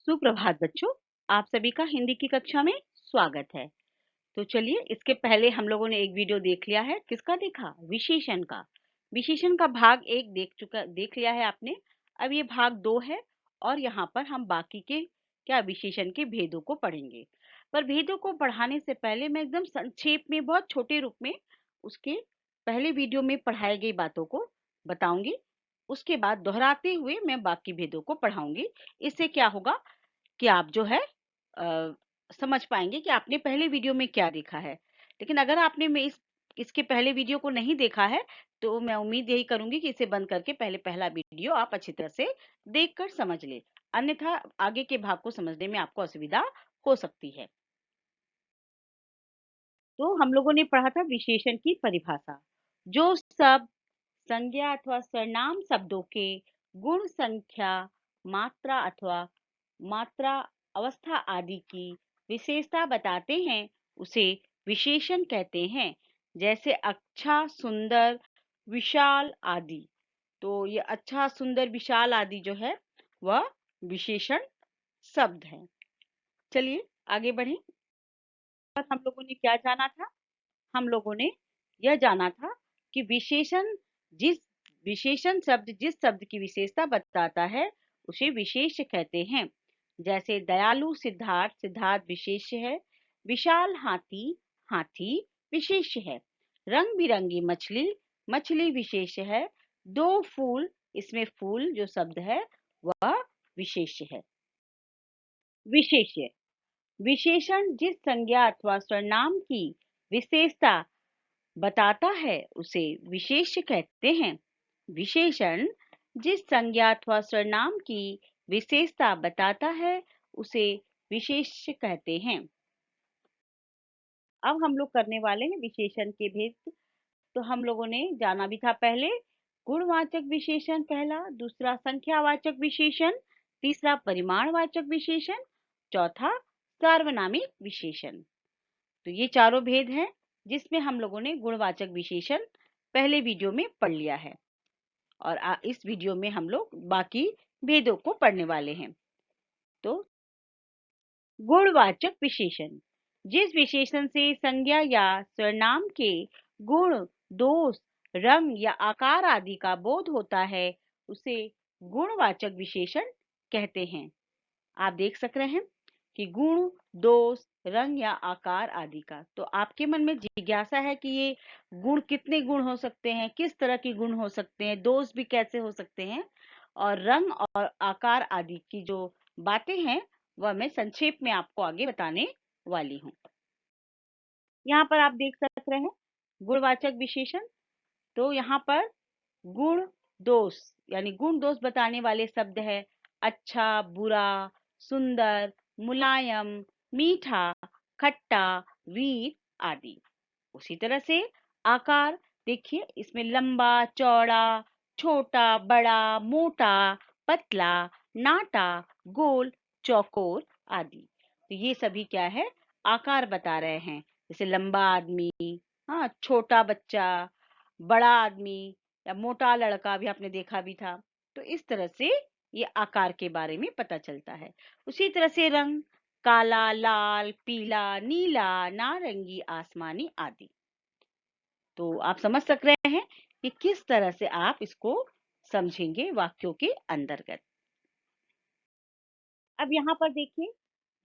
सुप्रभात बच्चों, आप सभी का हिंदी की कक्षा में स्वागत है। तो चलिए, इसके पहले हम लोगों ने एक वीडियो देख लिया है। किसका देखा? विशेषण का। विशेषण का भाग 1 देख लिया है आपने। अब ये भाग 2 है और यहाँ पर हम बाकी के विशेषण के भेदों को पढ़ेंगे। पर भेदों को पढ़ाने से पहले मैं एकदम संक्षेप में, बहुत छोटे रूप में उसके पहले वीडियो में पढ़ाई गई बातों को बताऊंगी। उसके बाद दोहराते हुए मैं बाकी भेदों को पढ़ाऊंगी। इससे क्या होगा कि आप जो है समझ पाएंगे कि आपने पहले वीडियो में क्या देखा है। लेकिन अगर आपने मैं इसके पहले वीडियो को नहीं देखा है, तो मैं उम्मीद यही करूंगी कि इसे बंद करके पहले पहला वीडियो आप अच्छी तरह से देखकर समझ ले। अन्यथा आगे के भाग को समझने में आपको असुविधा हो सकती है। तो हम लोगों ने पढ़ा था विशेषण की परिभाषा। जो शब्द संज्ञा अथवा सर्वनाम शब्दों के गुण, संख्या, मात्रा अथवा मात्रा, अवस्था आदि की विशेषता बताते हैं, उसे विशेषण कहते हैं। जैसे अच्छा, सुंदर, विशाल आदि। तो ये अच्छा, सुंदर, विशाल आदि जो है वह विशेषण शब्द है। चलिए आगे बढ़ें। और हम लोगों ने क्या जाना था? हम लोगों ने यह जाना था कि जिस विशेषण शब्द जिस शब्द की विशेषता बताता है, उसे विशेष्य कहते हैं। जैसे दयालु सिद्धार्थ, सिद्धार्थ विशेष्य है। विशाल हाथी, हाथी विशेष्य है। रंग बिरंगी मछली, मछली विशेष्य है। दो फूल, इसमें फूल जो शब्द है वह विशेष्य है। विशेष्य, विशेषण जिस संज्ञा अथवा सर्वनाम की विशेषता बताता है, उसे विशेष्य कहते हैं। विशेषण जिस संज्ञा अथवा सर्वनाम की विशेषता बताता है, उसे विशेष्य कहते हैं। अब हम लोग करने वाले हैं विशेषण के भेद। तो हम लोगों ने जाना भी था पहले गुणवाचक विशेषण पहला, दूसरा संख्यावाचक विशेषण, तीसरा परिमाणवाचक विशेषण, चौथा सार्वनामिक विशेषण। तो ये चारों भेद हैं जिसमें हम लोगों ने गुणवाचक विशेषण पहले वीडियो में पढ़ लिया है। और इस वीडियो में हम लोग बाकी भेदों को पढ़ने वाले हैं। तो गुणवाचक विशेषण, जिस विशेषण से संज्ञा या सर्वनाम के गुण, दोष, रंग या आकार आदि का बोध होता है, उसे गुणवाचक विशेषण कहते हैं। आप देख सक रहे हैं कि गुण, दोष, रंग या आकार आदि का। तो आपके मन में जिज्ञासा है कि ये गुण, कितने गुण हो सकते हैं, किस तरह के गुण हो सकते हैं, दोष भी कैसे हो सकते हैं, और रंग और आकार आदि की जो बातें हैं वह मैं संक्षेप में आपको आगे बताने वाली हूँ। यहाँ पर आप देख सक रहे हैं गुणवाचक विशेषण। तो यहाँ पर गुण, दोष, यानी गुण दोष बताने वाले शब्द है अच्छा, बुरा, सुंदर, मुलायम, मीठा, खट्टा, वीर आदि। उसी तरह से आकार देखिए, इसमें लंबा, चौड़ा, छोटा, बड़ा, मोटा, पतला, नाटा, गोल, चौकोर आदि। तो ये सभी क्या है? आकार बता रहे हैं। जैसे लंबा आदमी, हाँ, छोटा बच्चा, बड़ा आदमी या मोटा लड़का भी आपने देखा भी था। तो इस तरह से ये आकार के बारे में पता चलता है। उसी तरह से रंग काला, लाल, पीला, नीला, नारंगी, आसमानी आदि। तो आप समझ सक रहे हैं कि किस तरह से आप इसको समझेंगे वाक्यों के अंतर्गत। अब यहाँ पर देखिए,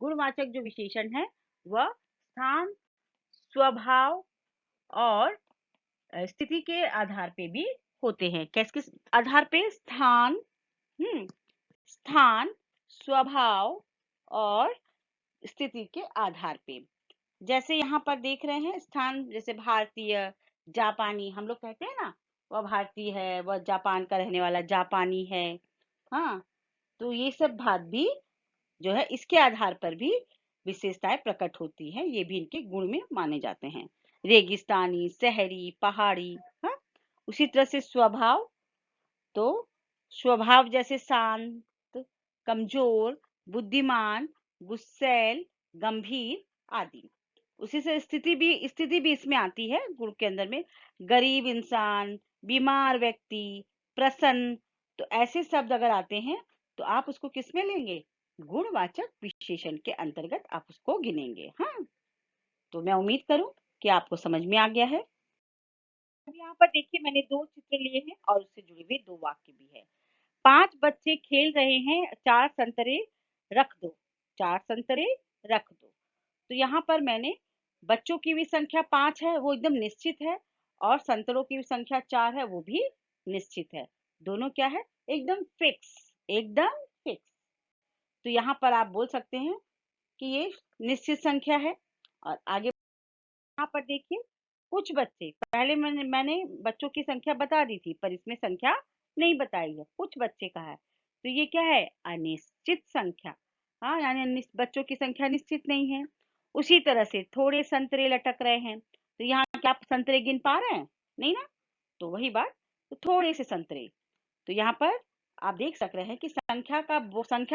गुणवाचक जो विशेषण है वह स्थान, स्वभाव और स्थिति के आधार पे भी होते हैं। किस आधार पे? स्थान, स्थान, स्वभाव और स्थिति के आधार पे। जैसे यहाँ पर देख रहे हैं स्थान, जैसे भारतीय, जापानी, हम लोग कहते हैं ना, वह भारतीय है, वह जापान का रहने वाला जापानी है। हाँ, तो ये सब बात भी जो है इसके आधार पर भी विशेषताएं प्रकट होती हैं। ये भी इनके गुण में माने जाते हैं। रेगिस्तानी, शहरी, पहाड़ी। हाँ, उसी तरह से स्वभाव, तो स्वभाव जैसे शांत, कमजोर, बुद्धिमान, गुस्सैल, गंभीर आदि। उसी से स्थिति भी इसमें आती है गुण के अंदर में। गरीब इंसान, बीमार व्यक्ति, प्रसन्न। तो ऐसे शब्द अगर आते हैं तो आप उसको किस में लेंगे? गुणवाचक विशेषण के अंतर्गत आप उसको गिनेंगे। हाँ, तो मैं उम्मीद करूं कि आपको समझ में आ गया है। अब यहाँ पर देखिए मैंने 2 चित्र लिए हैं और उससे जुड़े हुए 2 वाक्य भी है। 5 बच्चे खेल रहे हैं, 4 संतरे रख दो, 4 संतरे रख दो। तो यहाँ पर मैंने बच्चों की भी संख्या 5 है, वो एकदम निश्चित है, और संतरों की भी संख्या 4 है, वो भी निश्चित है। दोनों क्या है? एकदम फिक्स, एकदम फिक्स। तो यहाँ पर आप बोल सकते हैं कि ये निश्चित संख्या है। और आगे यहाँ पर देखिए, कुछ बच्चे, पहले मैंने बच्चों की संख्या बता दी थी, पर इसमें संख्या नहीं बताई है, कुछ बच्चे का है। तो ये क्या है? अनिश्चित संख्या। हाँ, यानी बच्चों की संख्या निश्चित नहीं है। उसी तरह से थोड़े संतरे लटक रहे हैं, तो यहाँ क्या आप संतरे गिन पा रहे हैं? नहीं ना। तो वही बात, तो थोड़े से संतरे। तो यहाँ पर आप देख सक रहे हैं कि संख्या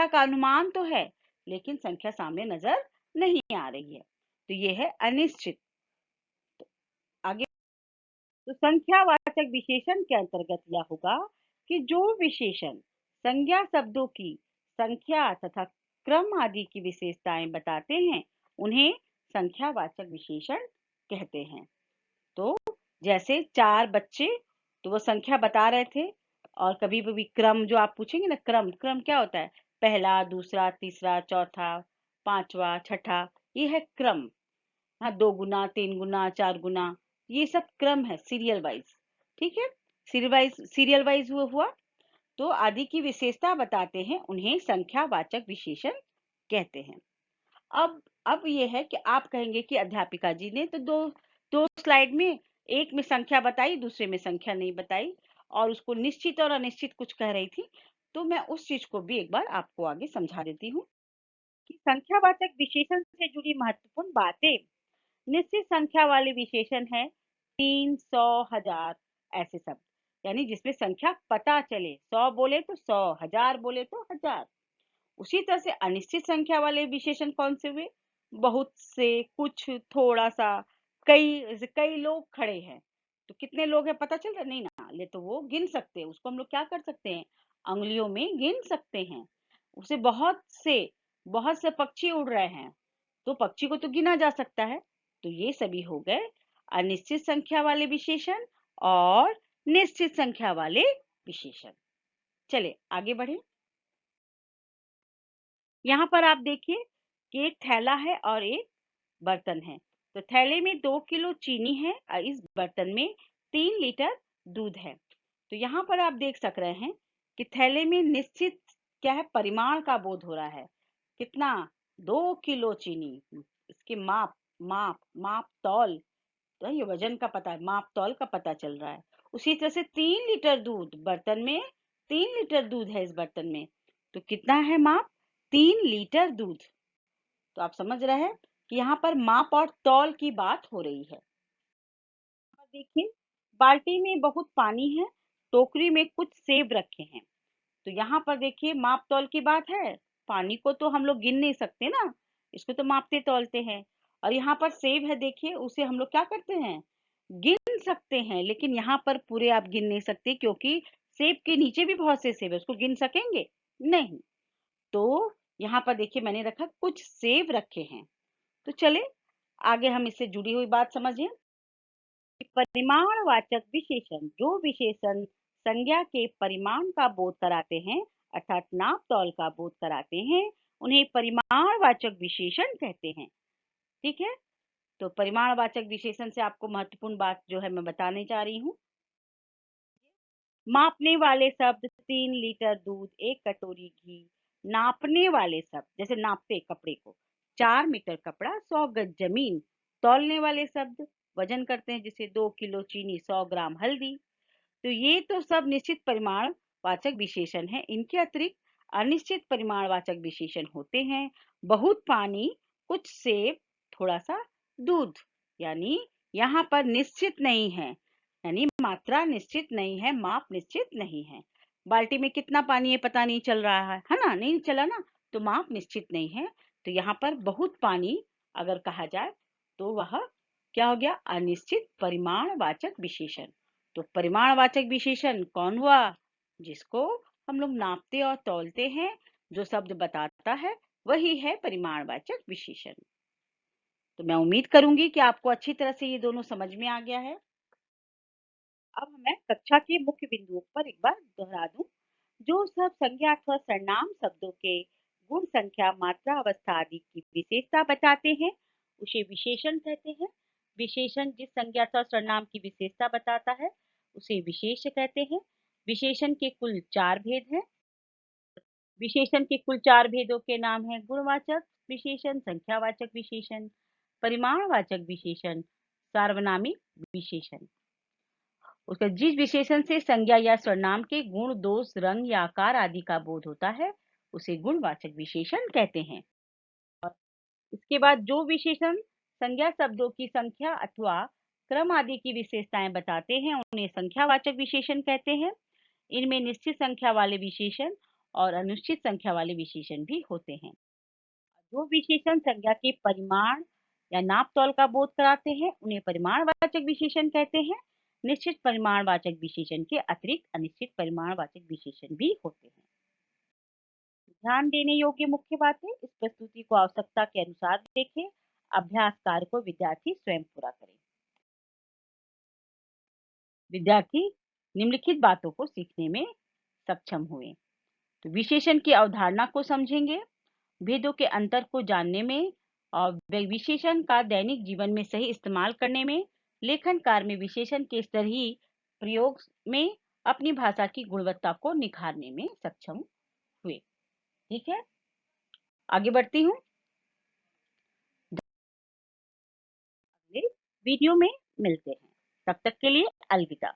का अनुमान तो है, लेकिन संख्या सामने नजर नहीं आ रही है। तो ये है अनिश्चित। आगे, तो संख्यावाचक विशेषण के अंतर्गत यह होगा कि जो विशेषण संज्ञा शब्दों की संख्या तथा क्रम आदि की विशेषताएं बताते हैं, उन्हें संख्यावाचक विशेषण कहते हैं। तो जैसे 4 बच्चे, तो वो संख्या बता रहे थे। और कभी भी क्रम जो आप पूछेंगे ना, क्रम क्रम क्या होता है? पहला, दूसरा, तीसरा, चौथा, पांचवा, छठा, ये है क्रम। हाँ, 2 गुना, 3 गुना, 4 गुना, ये सब क्रम है, सीरियल वाइज। ठीक है, सीरियल वाइज हुआ। तो आदि की विशेषता बताते हैं, उन्हें संख्यावाचक विशेषण कहते हैं। अब ये है कि आप कहेंगे कि अध्यापिका जी ने तो दो स्लाइड में, एक में संख्या बताई, दूसरे में संख्या नहीं बताई, और उसको निश्चित और अनिश्चित कुछ कह रही थी। तो मैं उस चीज को भी एक बार आपको आगे समझा देती हूँ कि संख्यावाचक विशेषण से जुड़ी महत्वपूर्ण बातें। निश्चित संख्या वाले विशेषण है 3, 100, 1000, ऐसे शब्द, यानी जिसमें संख्या पता चले, 100 बोले तो 100, 1000 बोले तो 1000। उसी तरह से अनिश्चित संख्या वाले विशेषण कौन से हुए? बहुत से, कुछ, थोड़ा सा, कई। जैसे कई लोग खड़े हैं, तो कितने लोग हैं पता चल रहा नहीं ना, ले तो वो गिन सकते हैं, उसको हम लोग क्या कर सकते हैं? अंगुलियों में गिन सकते हैं। उसे बहुत से पक्षी उड़ रहे हैं, तो पक्षी को तो गिना जा सकता है। तो ये सभी हो गए अनिश्चित संख्या वाले विशेषण और निश्चित संख्या वाले विशेषण। चले आगे बढ़े। यहाँ पर आप देखिए कि एक थैला है और एक बर्तन है। तो थैले में 2 किलो चीनी है और इस बर्तन में 3 लीटर दूध है। तो यहाँ पर आप देख सक रहे हैं कि थैले में निश्चित क्या है? परिमाण का बोध हो रहा है। कितना? 2 किलो चीनी। इसके माप माप माप तौल, तो ये वजन का पता है, माप तौल का पता चल रहा है। उसी तरह से 3 लीटर दूध बर्तन में, 3 लीटर दूध है इस बर्तन में। तो कितना है माप? 3 लीटर दूध। तो आप समझ रहे हैं कि यहाँ पर माप और तौल की बात हो रही है। देखिए, बाल्टी में बहुत पानी है, टोकरी में कुछ सेब रखे हैं। तो यहाँ पर देखिए माप तौल की बात है। पानी को तो हम लोग गिन नहीं सकते ना, इसको तो मापते तौलते हैं। और यहाँ पर सेब है, देखिए उसे हम लोग क्या करते हैं? गिन सकते हैं, लेकिन यहाँ पर पूरे आप गिन नहीं सकते, क्योंकि सेब के नीचे भी बहुत से सेब है, उसको गिन सकेंगे नहीं। तो यहाँ पर देखिए मैंने रखा कुछ सेब रखे हैं। तो चले आगे हम इससे जुड़ी हुई बात समझें। परिमाणवाचक विशेषण, जो विशेषण संज्ञा के परिमाण का बोध कराते हैं, अर्थात नाप तौल का बोध कराते हैं, उन्हें परिमाणवाचक विशेषण कहते हैं। ठीक है, तो परिमाणवाचक विशेषण से आपको महत्वपूर्ण बात जो है मैं बताने जा रही हूँ। मापने वाले शब्द 3 लीटर दूध, 1 कटोरी घी। नापने वाले शब्द, जैसे नापते कपड़े को, 4 मीटर कपड़ा, 100 गज जमीन। तौलने वाले शब्द, वजन करते हैं, जैसे 2 किलो चीनी, 100 ग्राम हल्दी। तो ये तो सब निश्चित परिमाण वाचक विशेषण है। इनके अतिरिक्त अनिश्चित परिमाणवाचक विशेषण होते हैं। बहुत पानी, कुछ सेब, थोड़ा सा दूध। यानी यहाँ पर निश्चित नहीं है, यानी मात्रा निश्चित नहीं है, माप निश्चित नहीं है। बाल्टी में कितना पानी है पता नहीं चल रहा है ना, नहीं चला ना, तो माप निश्चित नहीं है। तो यहाँ पर बहुत पानी अगर कहा जाए तो वह क्या हो गया? अनिश्चित परिमाणवाचक विशेषण। तो परिमाणवाचक विशेषण कौन हुआ? जिसको हम लोग नापते और तौलते हैं, जो शब्द बताता है वही है परिमाणवाचक विशेषण। तो मैं उम्मीद करूंगी कि आपको अच्छी तरह से ये दोनों समझ में आ गया है। अब मैं कक्षा के मुख्य बिंदुओं पर एक बार दोहरा दूं। जो सब संज्ञा अथवा सर्वनाम शब्दों के गुण, संख्या, मात्रा, अवस्था आदि की विशेषता बताते हैं उसे विशेषण कहते हैं। विशेषण जिस संज्ञा अथवा सर्वनाम की विशेषता बताता है उसे विशेष कहते हैं। विशेषण के कुल 4 भेद हैं। विशेषण के कुल 4 भेदों के नाम हैं गुणवाचक विशेषण, संख्यावाचक विशेषण, परिमाणवाचक विशेषण, सार्वनामिक विशेषण। उसका जिस विशेषण से संज्ञा या सर्वनाम के गुण, दोष, रंग या आकार आदि का बोध होता है उसे गुणवाचक विशेषण कहते हैं। इसके बाद जो विशेषण संज्ञा शब्दों की संख्या अथवा क्रम आदि की विशेषताएं बताते हैं उन्हें संख्यावाचक विशेषण कहते हैं। इनमें निश्चित संख्या वाले विशेषण और अनिश्चित संख्या वाले विशेषण भी होते हैं। जो विशेषण संज्ञा के परिमाण या नाप तौल का बोध कराते हैं उन्हें परिमाणवाचक विशेषण कहते हैं। निश्चित परिमाणवाचक विशेषण के अतिरिक्त अनिश्चित परिमाणवाचक विशेषण भी होते हैं। ध्यान देने योग्य मुख्य बातें इस प्रस्तुति को आवश्यकता के अनुसार देखें। अभ्यास कार्य को विद्यार्थी स्वयं पूरा करें। विद्यार्थी निम्नलिखित बातों को सीखने में सक्षम हुए। तो विशेषण की अवधारणा को समझेंगे, भेदों के अंतर को जानने में और विशेषण का दैनिक जीवन में सही इस्तेमाल करने में, लेखन कार्य में विशेषण के स्तरीय प्रयोग में अपनी भाषा की गुणवत्ता को निखारने में सक्षम हुए। ठीक है, आगे बढ़ती हूँ। अगले वीडियो में मिलते हैं, तब तक के लिए अलविदा।